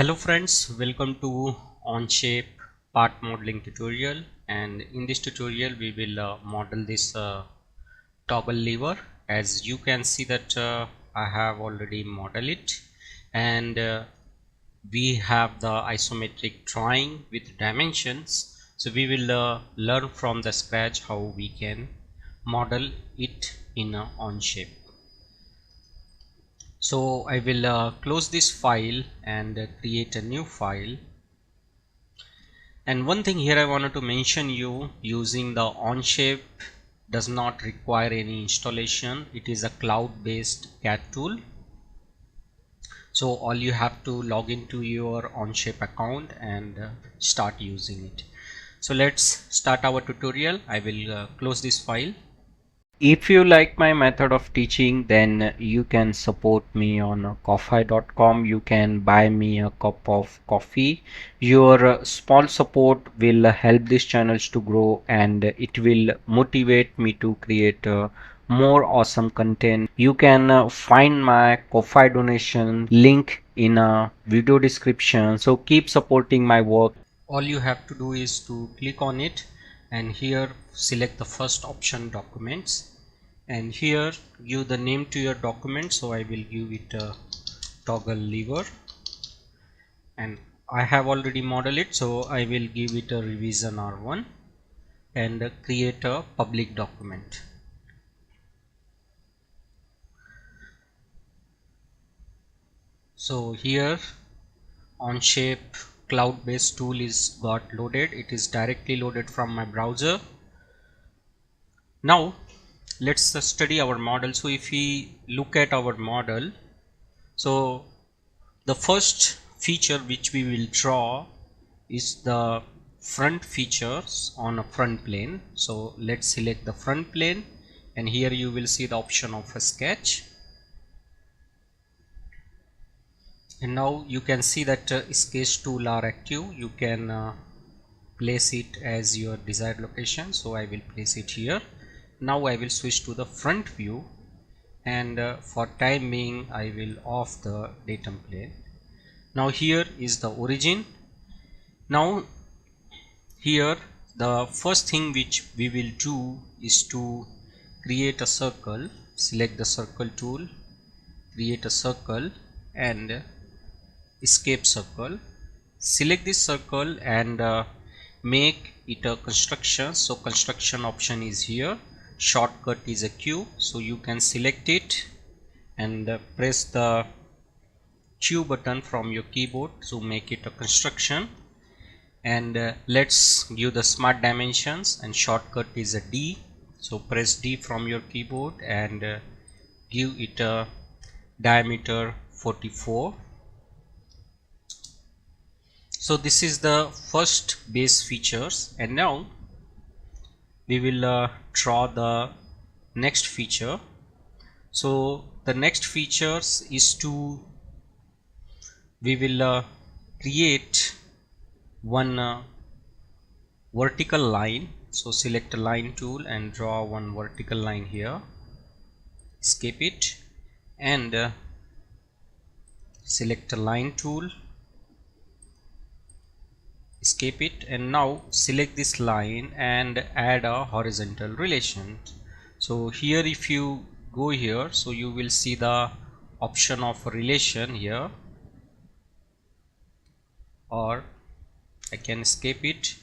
Hello friends, welcome to Onshape part modeling tutorial, and in this tutorial we will model this toggle lever. As you can see that I have already modeled it, and we have the isometric drawing with dimensions, so we will learn from the scratch how we can model it in Onshape. So I will close this file and create a new file. And one thing here I wanted to mention you, using the Onshape does not require any installation. It is a cloud-based CAD tool. So all you have to log into your Onshape account and start using it. So let's start our tutorial. I will close this file. If you like my method of teaching, then you can support me on ko-fi.com. You can buy me a cup of coffee. Your small support will help these channels to grow, and it will motivate me to create more awesome content. You can find my Ko-fi donation link in a video description. So keep supporting my work. All you have to do is to click on it, and here select the first option, documents, and here give the name to your document. So I will give it a toggle lever, and I have already modeled it, so I will give it a revision R1 and create a public document. So here Onshape cloud-based tool is got loaded. It is directly loaded from my browser. Now let's study our model. So if we look at our model, so the first feature which we will draw is the front features on a front plane. So let's select the front plane, and here you will see the option of a sketch. And now you can see that sketch tool are active. You can place it as your desired location. So I will place it here. Now I will switch to the front view, and for time being I will off the datum plane. Now here is the origin. Now here the first thing which we will do is to create a circle. Select the circle tool, create a circle and escape circle. Select this circle and make it a construction. So construction option is here. Shortcut is a Q, so you can select it and press the Q button from your keyboard to make it a construction. And let's give the smart dimensions, and shortcut is a D, so press D from your keyboard and give it a diameter 44. So this is the first base features, and now we will draw the next feature. So the next features is to we will create one vertical line. So select a line tool and draw one vertical line here, escape it and select a line tool, escape it, and now select this line and add a horizontal relation. So here if you go here, so you will see the option of relation here, or I can escape it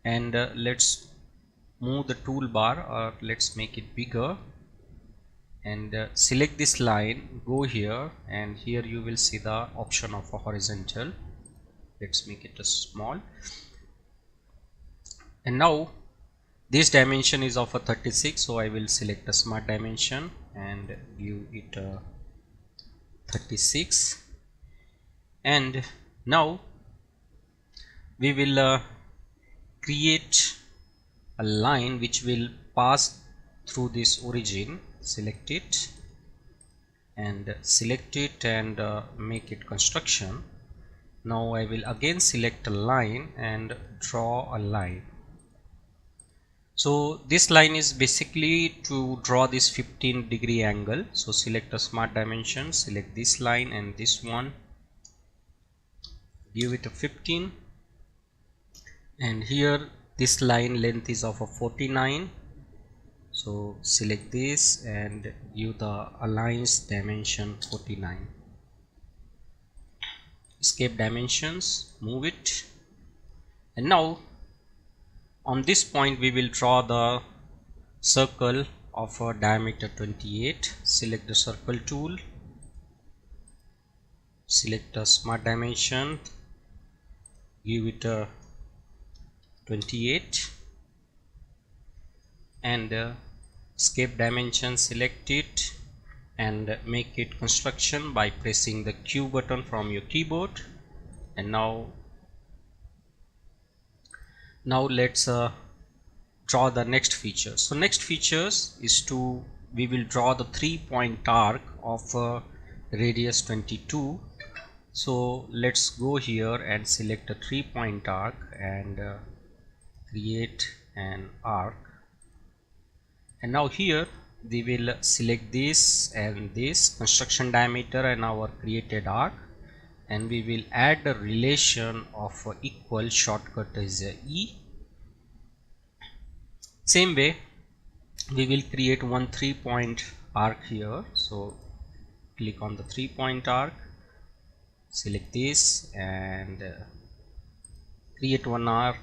and let's move the toolbar, or let's make it bigger, and select this line, go here, and here you will see the option of a horizontal. Let's make it a small, and now this dimension is of a 36, so I will select a smart dimension and give it a 36. And now we will create a line which will pass through this origin. Select it and make it construction. Now I will again select a line and draw a line. So this line is basically to draw this 15-degree angle. So select a smart dimension, select this line and this one, give it a 15, and here this line length is of a 49, so select this and give the aligns dimension 49. Escape dimensions, move it, and now on this point we will draw the circle of a diameter 28. Select the circle tool, select the smart dimension, give it a 28, and escape dimension, select it and make it construction by pressing the Q button from your keyboard. And now let's draw the next feature. So next features is we will draw the 3-point arc of radius 22. So let's go here and select a 3-point arc and create an arc. And now here we will select this and this construction diameter and our created arc, and we will add the relation of equal, shortcut is E. Same way we will create one 3-point arc here. So click on the 3-point arc, select this and create one arc,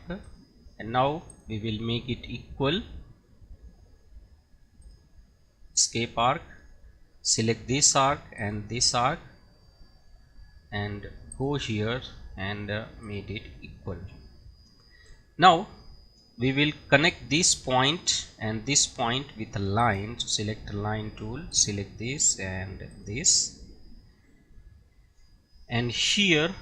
and now we will make it equal. Escape arc, select this arc and this arc and go here and made it equal. Now we will connect this point and this point with a line. So select the line tool, select this and this, and here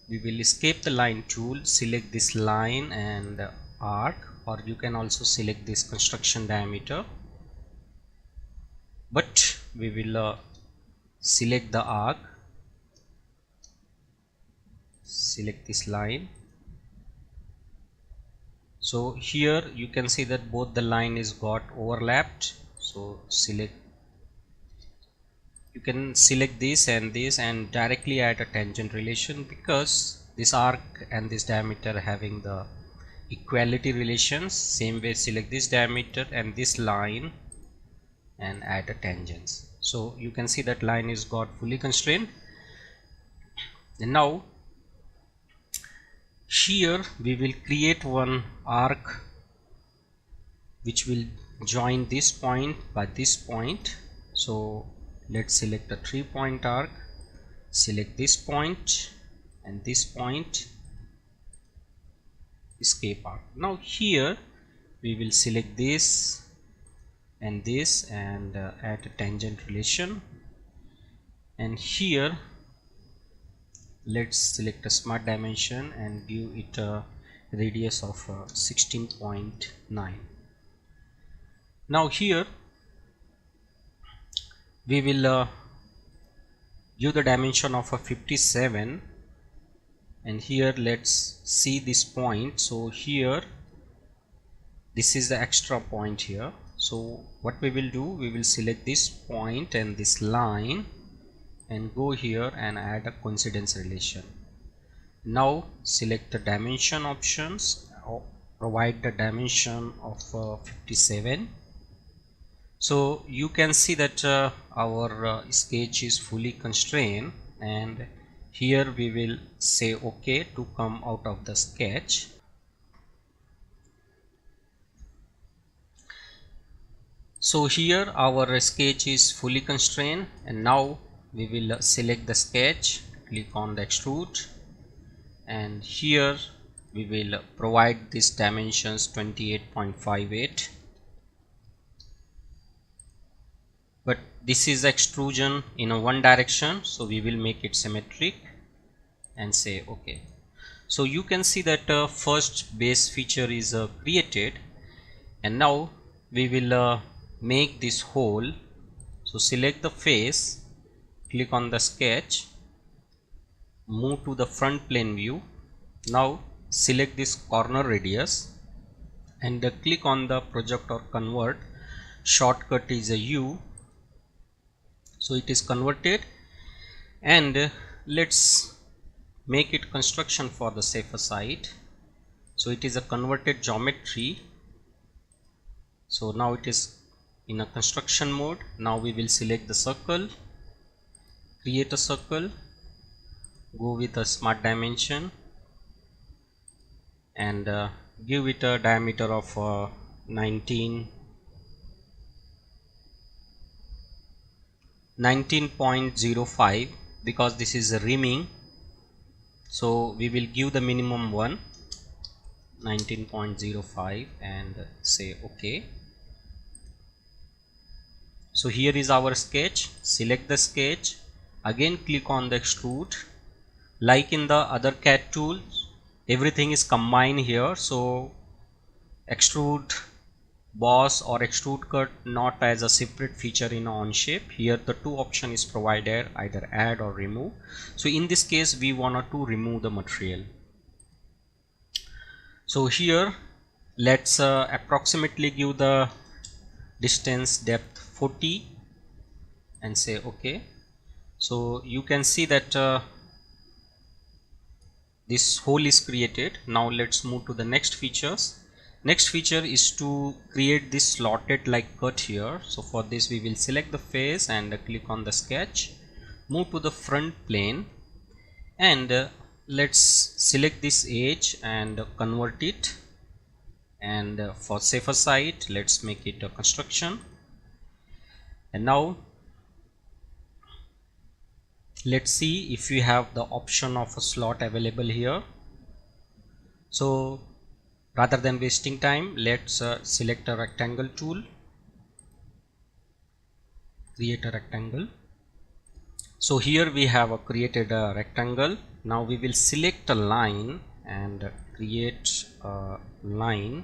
we will escape the line tool, select this line and arc, or you can also select this construction diameter, but we will select the arc, select this line. So here you can see that both the line is got overlapped. So you can select this and directly add a tangent relation, because this arc and this diameter having the equality relations. Same way select this diameter and this line and add a tangents. So you can see that line is got fully constrained. And now here we will create one arc which will join this point by this point. So let's select a 3-point arc, select this point and this point, escape arc. Now here we will select this and this and add a tangent relation, and here let's select a smart dimension and give it a radius of 16.9. now here we will give the dimension of a 57, and here let's see this point. So here this is the extra point here. So what we will do, we will select this point and this line and go here and add a coincidence relation. Now select the dimension options, provide the dimension of 57. So you can see that our sketch is fully constrained, and here we will say OK to come out of the sketch. So here our sketch is fully constrained, and now we will select the sketch, click on the extrude, and here we will provide these dimensions 28.58. but this is extrusion in a one direction, so we will make it symmetric and say OK. So you can see that first base feature is created, and now we will make this hole. So select the face, click on the sketch, move to the front plane view. Now select this corner radius and click on the project or convert. Shortcut is a U, so it is converted. And let's make it construction for the safer side. So it is a converted geometry. So now it is in a construction mode. Now we will select the circle, create a circle, go with a smart dimension, and give it a diameter of 19.05, because this is a rimming, so we will give the minimum one, 19.05, and say OK. So here is our sketch. Select the sketch, again click on the extrude. Like in the other CAD tools, everything is combined here, so extrude boss or extrude cut not as a separate feature in Onshape. Here the two option is provided, either add or remove. So in this case we want to remove the material. So here let's approximately give the distance depth 40 and say OK. So you can see that this hole is created. Now let's move to the next features. Next feature is to create this slotted like cut here. So for this we will select the face and click on the sketch, move to the front plane, and let's select this edge and convert it, and for safer side let's make it a construction. And now let's see if we have the option of a slot available here. So rather than wasting time, let's select a rectangle tool, create a rectangle. So here we have created a rectangle. Now we will select a line and create a line,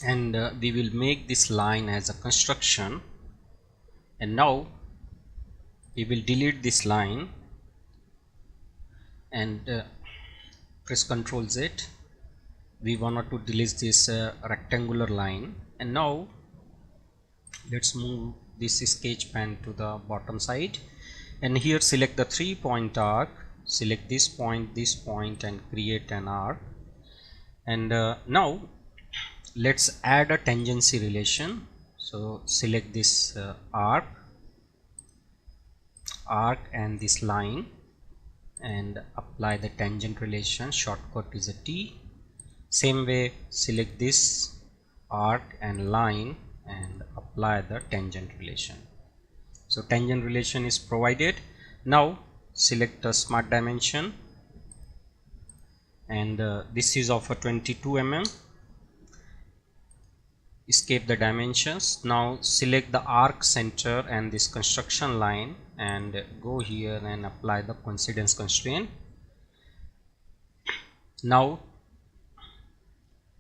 and we will make this line as a construction. And now we will delete this line and press Ctrl Z. We wanted to delete this rectangular line. And now let's move this sketch pen to the bottom side, and here select the 3-point arc, select this point and create an arc. And now let's add a tangency relation. So select this arc and this line and apply the tangent relation. Shortcut is a T. Same way select this arc and line and apply the tangent relation. So tangent relation is provided. Now select a smart dimension, and this is of a 22 mm. Escape the dimensions. Now select the arc center and this construction line and go here and apply the coincidence constraint. Now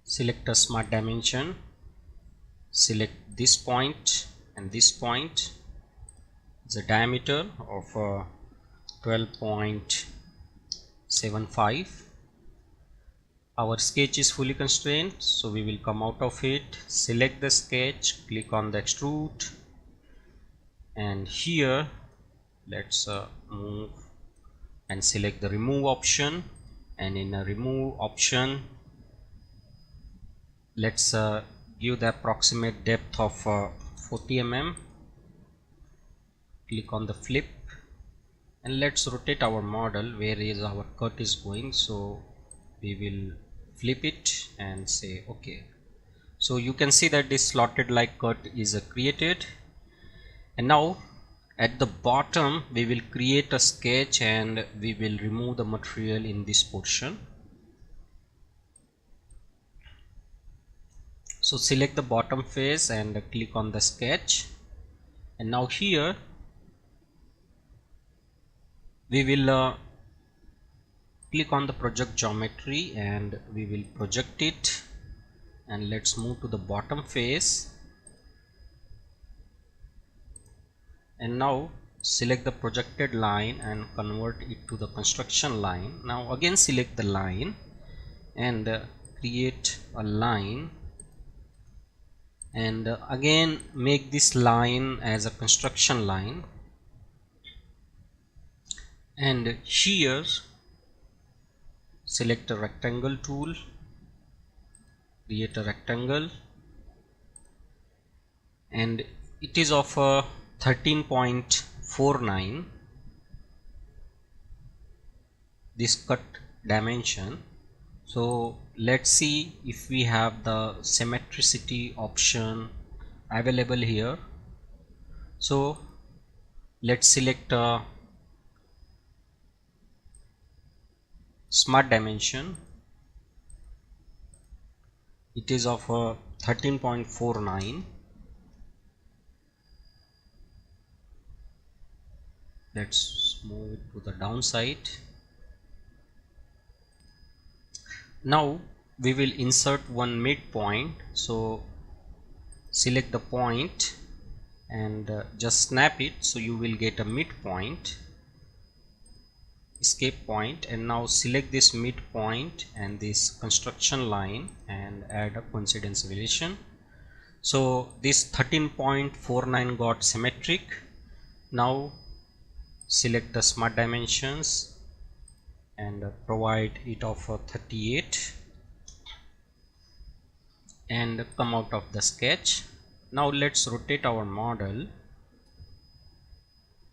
select a smart dimension, select this point and this point. The diameter of 12.75. Our sketch is fully constrained, so we will come out of it, select the sketch, click on the extrude, and here let's move and select the remove option. And in a remove option, let's give the approximate depth of 40 mm. Click on the flip, and let's rotate our model where is our cut is going. So we will flip it and say OK. So you can see that this slotted like cut is created. And now at the bottom we will create a sketch and we will remove the material in this portion. So select the bottom face and click on the sketch, and now here we will click on the project geometry and we will project it, and let's move to the bottom face, and now select the projected line and convert it to the construction line. Now again select the line and create a line, and again make this line as a construction line. and here select a rectangle tool, create a rectangle, and it is of a 13.49 this cut dimension. So let's see if we have the symmetricity option available here. So let's select a smart dimension. It is of a 13.49. Let's move it to the downside. Now we will insert one midpoint, so select the point and just snap it, so you will get a midpoint, escape point, and now select this midpoint and this construction line and add a coincidence relation. So this 13.49 got symmetric. Now select the smart dimensions and provide it of 38 and come out of the sketch. Now let's rotate our model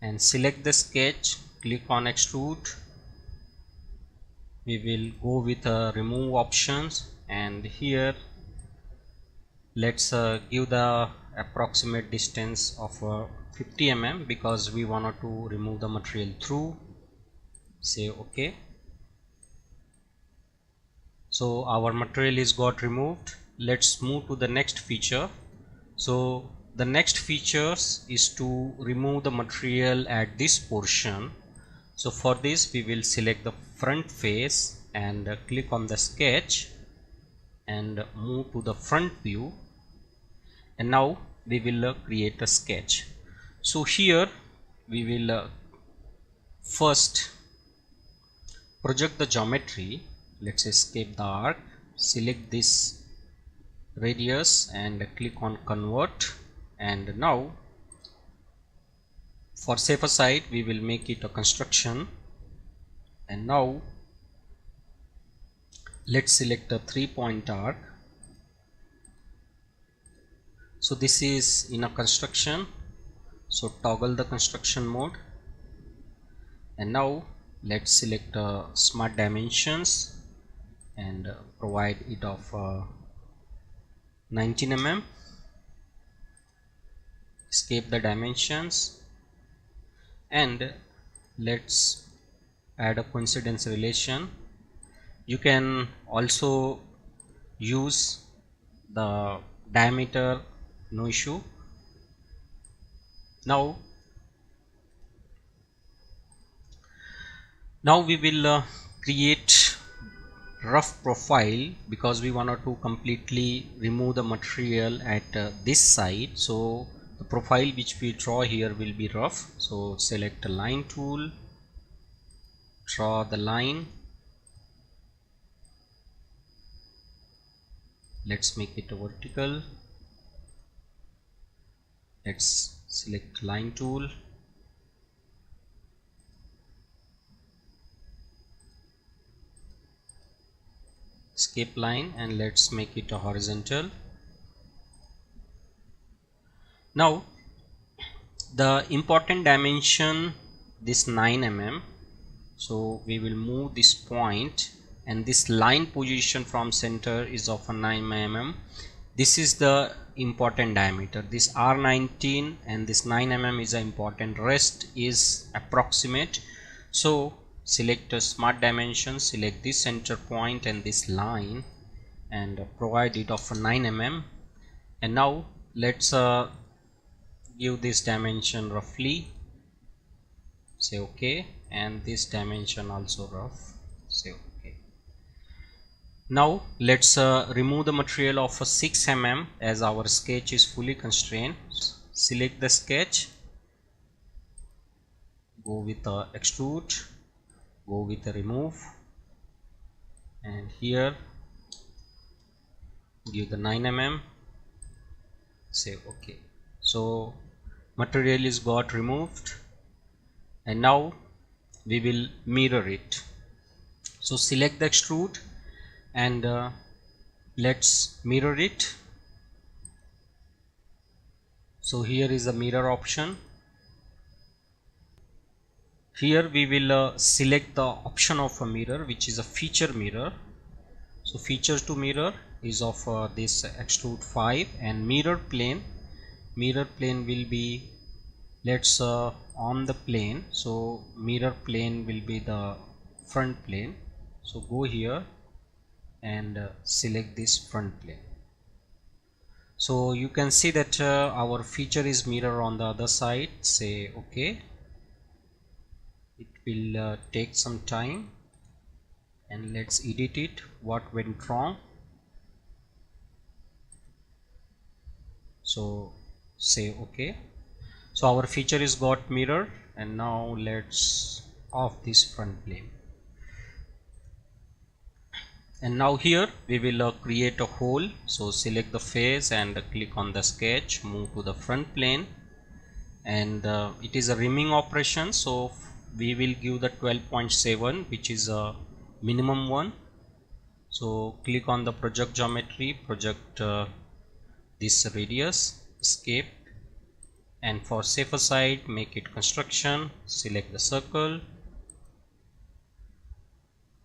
and select the sketch, click on extrude. We will go with remove options, and here let's give the approximate distance of 50 mm because we wanted to remove the material through. Say OK. So our material is got removed. Let's move to the next feature. So the next features is to remove the material at this portion. So for this we will select the front face and click on the sketch and move to the front view, and now we will create a sketch. So here we will first project the geometry. Let's escape the arc, select this radius and click on convert, and now for safer side we will make it a construction. And now let's select a 3-point arc. So this is in a construction, so toggle the construction mode, and now let's select smart dimensions and provide it of 19 mm. Escape the dimensions and let's add a coincidence relation. You can also use the diameter, no issue. Now we will create rough profile because we wanted to completely remove the material at this side. So the profile which we draw here will be rough. So select a line tool, draw the line, let's make it a vertical. Let's select line tool, escape line, and let's make it a horizontal. Now the important dimension, this 9 mm, so we will move this point, and this line position from center is of a 9 mm. This is the important diameter, this R19, and this 9 mm is important, rest is approximate. So select a smart dimension, select this center point and this line and provide it of a 9 mm. And now let's give this dimension roughly, say OK, and this dimension also rough, say OK. Now let's remove the material of a 6 mm as our sketch is fully constrained. Select the sketch, go with extrude, go with the remove, and here give the 9 mm, say OK. So material is got removed, and now we will mirror it. So select the extrude and let's mirror it. So here is the mirror option. Here we will select the option of a mirror, which is a feature mirror. So feature to mirror is of this extrude 5, and mirror plane will be, let's on the plane, so mirror plane will be the front plane. So go here and select this front plane. So you can see that our feature is mirror on the other side. Say okay. It will take some time, and let's edit it, what went wrong. So say okay. So our feature is got mirror, and now let's off this front plane. And now here we will create a hole. So select the face and click on the sketch, move to the front plane, and it is a rimming operation, so we will give the 12.7, which is a minimum one. So click on the project geometry, project this radius, escape, and for safer side make it construction, select the circle,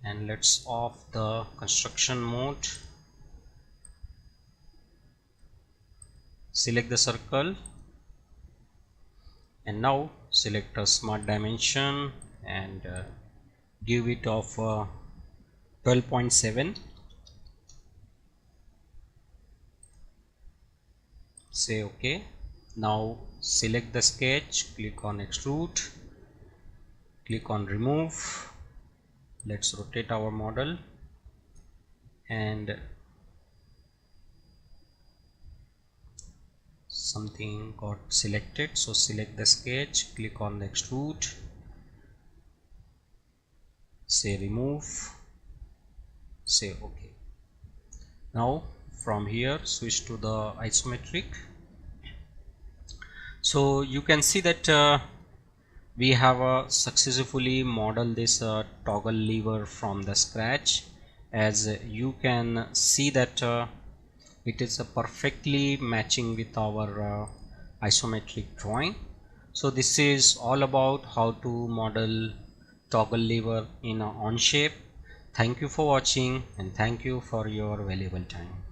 and let's off the construction mode. Select the circle, and now select a smart dimension and give it of 12.7. Say okay. Now select the sketch, click on extrude, click on remove. Let's rotate our model, and something got selected, so select the sketch, click on the extrude, say remove, say okay. Now from here switch to the isometric. So you can see that we have successfully modeled this toggle lever from the scratch. As you can see that it is perfectly matching with our isometric drawing. So this is all about how to model toggle lever in Onshape. Thank you for watching, and thank you for your valuable time.